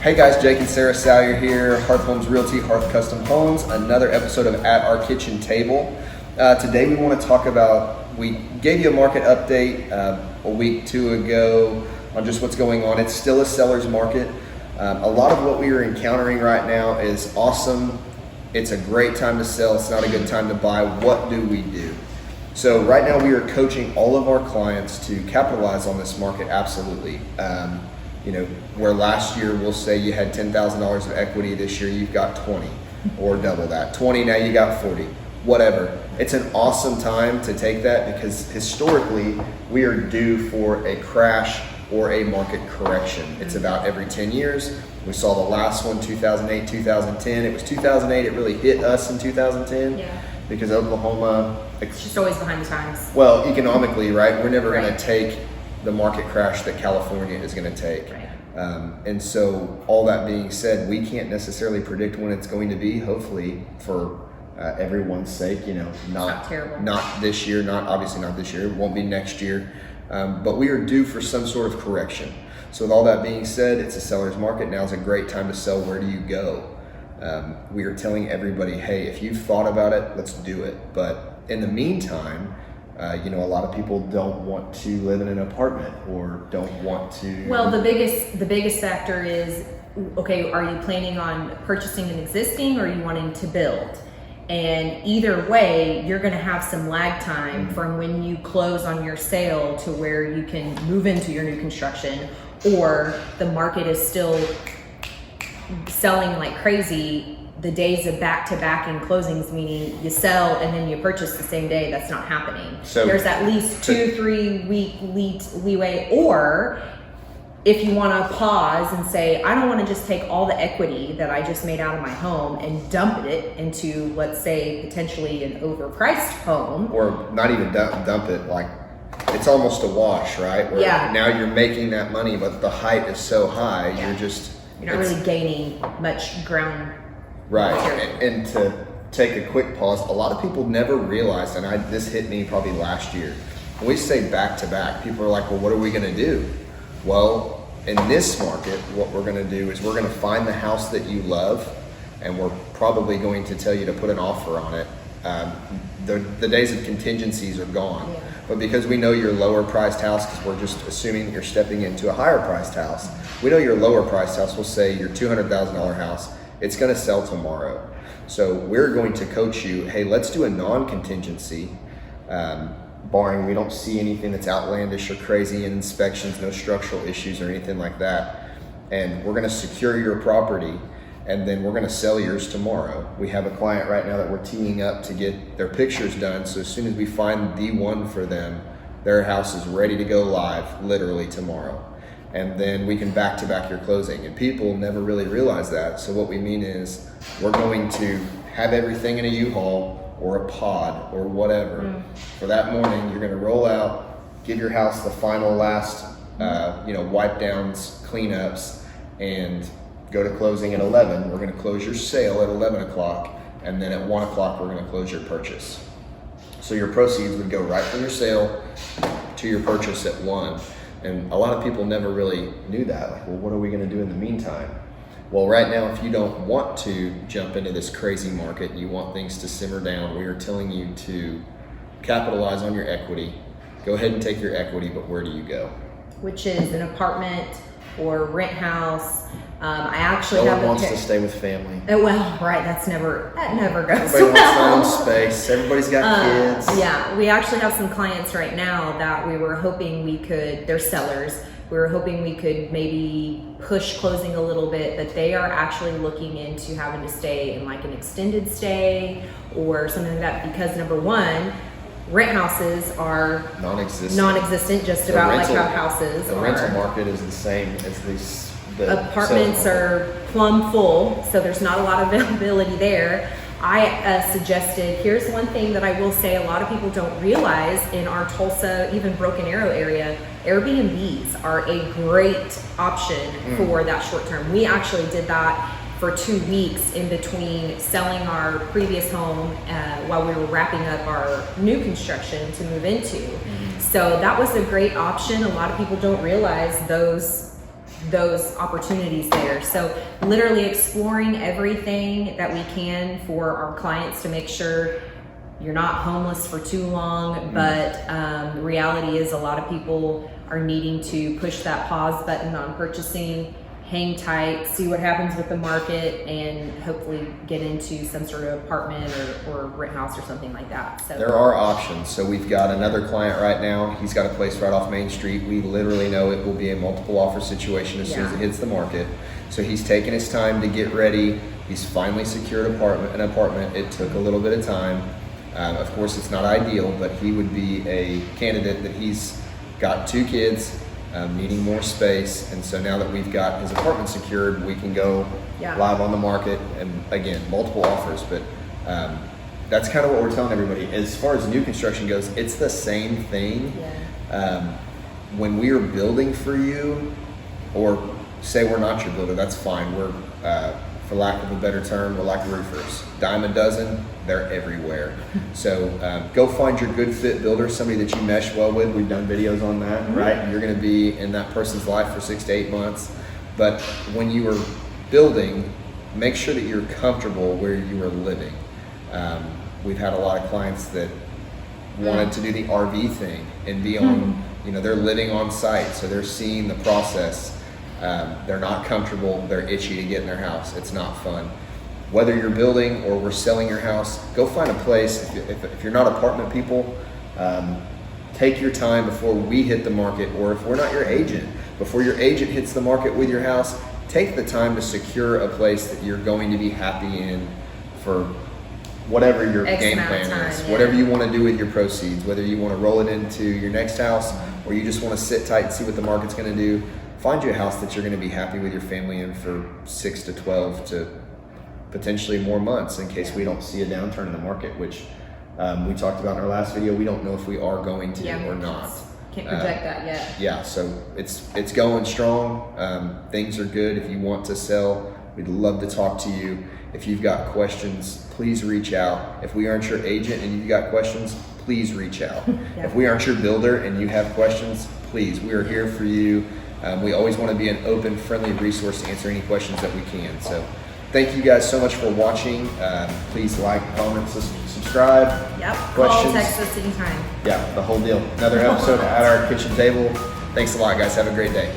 Hey guys, Jake and Sarah Salyer here, Hearth Homes Realty, Hearth Custom Homes, another episode of At Our Kitchen Table. Today we want to talk about, we gave you a market update a week, two ago on just what's going on. It's still a seller's market. A lot of what we are encountering right now is awesome. It's a great time to sell. It's not a good time to buy. What do we do? So right now we are coaching all of our clients to capitalize on this market, absolutely. Where last year we'll say you had $10,000 of equity, this year you've got 20 or double that. 20, now you got 40, whatever. It's an awesome time to take that because historically we are due for a crash or a market correction. It's about every 10 years. We saw the last one, 2008, 2010. It was 2008, it really hit us in 2010 because Oklahoma. It's just always behind the times. Well, economically, right? We're never going to take the market crash that California is going to take. Right. And so all that being said, we can't necessarily predict when it's going to be, hopefully for everyone's sake, not terrible. Not this year, obviously not this year, it won't be next year, but we are due for some sort of correction. So with all that being said, it's a seller's market. Now's a great time to sell. Where do you go? We are telling everybody, hey, if you've thought about it, let's do it. But in the meantime, a lot of people don't want to live in an apartment or don't want to. Well, the biggest factor is, okay, are you planning on purchasing an existing or are you wanting to build? And either way, you're going to have some lag time from when you close on your sale to where you can move into your new construction, or the market is still selling like crazy. The days of back-to-back and closings, meaning you sell and then you purchase the same day, that's not happening. So there's at least 2-3 week leeway. Or if you want to pause and say, I don't want to just take all the equity that I just made out of my home and dump it into, let's say, potentially an overpriced home. Or not even dump it, like it's almost a wash, right? Where now you're making that money, but the height is so high, you're not really gaining much ground. Right, and to take a quick pause, a lot of people never realize, and this hit me probably last year, when we say back to back, people are like, well, what are we gonna do? Well, in this market, what we're gonna do is we're gonna find the house that you love, and we're probably going to tell you to put an offer on it. The days of contingencies are gone. Yeah. But because we know your lower priced house, because we're just assuming that you're stepping into a higher priced house, we know your lower priced house, we'll say your $200,000 house, it's going to sell tomorrow. So we're going to coach you, hey, let's do a non-contingency, barring we don't see anything that's outlandish or crazy in inspections, no structural issues or anything like that. And we're going to secure your property, and then we're going to sell yours tomorrow. We have a client right now that we're teeing up to get their pictures done. So as soon as we find the one for them, their house is ready to go live literally tomorrow. And then we can back-to-back your closing. And people never really realize that. So what we mean is we're going to have everything in a U-Haul or a pod or whatever. For that morning, you're gonna roll out, give your house the final last wipe downs, cleanups, and go to closing at 11. We're gonna close your sale at 11 o'clock, and then at 1 o'clock, we're gonna close your purchase. So your proceeds would go right from your sale to your purchase at 1. And a lot of people never really knew that. Like, well, what are we going to do in the meantime? Well, right now, if you don't want to jump into this crazy market and you want things to simmer down, we are telling you to capitalize on your equity. Go ahead and take your equity, but where do you go? Which is an apartment or rent house. I actually no one wants to stay with family. That never goes. Everybody wants their own space. Everybody's got kids. Yeah, we actually have some clients right now that we were hoping they're sellers. We were hoping we could maybe push closing a little bit, but they are actually looking into having to stay in like an extended stay or something like that because number one, rent houses are non-existent just about like how houses are. The rental market is the same as these. Apartments are plumb full, so there's not a lot of availability there. I suggested, here's one thing that I will say a lot of people don't realize in our Tulsa, even Broken Arrow area, Airbnbs are a great option for that short term. We actually did that for 2 weeks in between selling our previous home while we were wrapping up our new construction to move into. So that was a great option. A lot of people don't realize those those opportunities there. So literally exploring everything that we can for our clients to make sure you're not homeless for too long. But the reality is a lot of people are needing to push that pause button on purchasing, hang tight, see what happens with the market, and hopefully get into some sort of apartment or rent house or something like that. So there are options. So we've got another client right now. He's got a place right off Main Street. We literally know it will be a multiple offer situation as soon as it hits the market. So he's taken his time to get ready. He's finally secured an apartment. It took a little bit of time. Of course, it's not ideal, but he would be a candidate that he's got 2 kids, needing more space. And so now that we've got his apartment secured, we can go live on the market, and again, multiple offers. But that's kind of what we're telling everybody. As far as new construction goes, it's the same thing. When we are building for you, or say we're not your builder, that's fine. We're, for lack of a better term, we're like roofers. Dime a dozen, they're everywhere. So go find your good fit builder, somebody that you mesh well with. We've done videos on that, right? You're gonna be in that person's life for 6 to 8 months. But when you are building, make sure that you're comfortable where you are living. We've had a lot of clients that wanted to do the RV thing and be on, they're living on site, so they're seeing the process. They're not comfortable, they're itchy to get in their house. It's not fun. Whether you're building or we're selling your house, go find a place. If you're not apartment people, take your time before we hit the market, or if we're not your agent, before your agent hits the market with your house, take the time to secure a place that you're going to be happy in for whatever your game plan is, whatever you want to do with your proceeds, whether you want to roll it into your next house or you just want to sit tight and see what the market's going to do. Find you a house that you're going to be happy with your family in for 6 to 12 to potentially more months, in case we don't see a downturn in the market, which we talked about in our last video. We don't know if we are going to or not. Can't project that yet. Yeah, so it's going strong. Things are good. If you want to sell, we'd love to talk to you. If you've got questions, please reach out. If we aren't your agent and you've got questions, please reach out. If we aren't your builder and you have questions, please, we are here for you. We always want to be an open, friendly resource to answer any questions that we can. So thank you guys so much for watching. Please like, comment, subscribe. Questions. Call, text us anytime. Yeah, the whole deal. Another episode at our kitchen table. Thanks a lot, guys. Have a great day.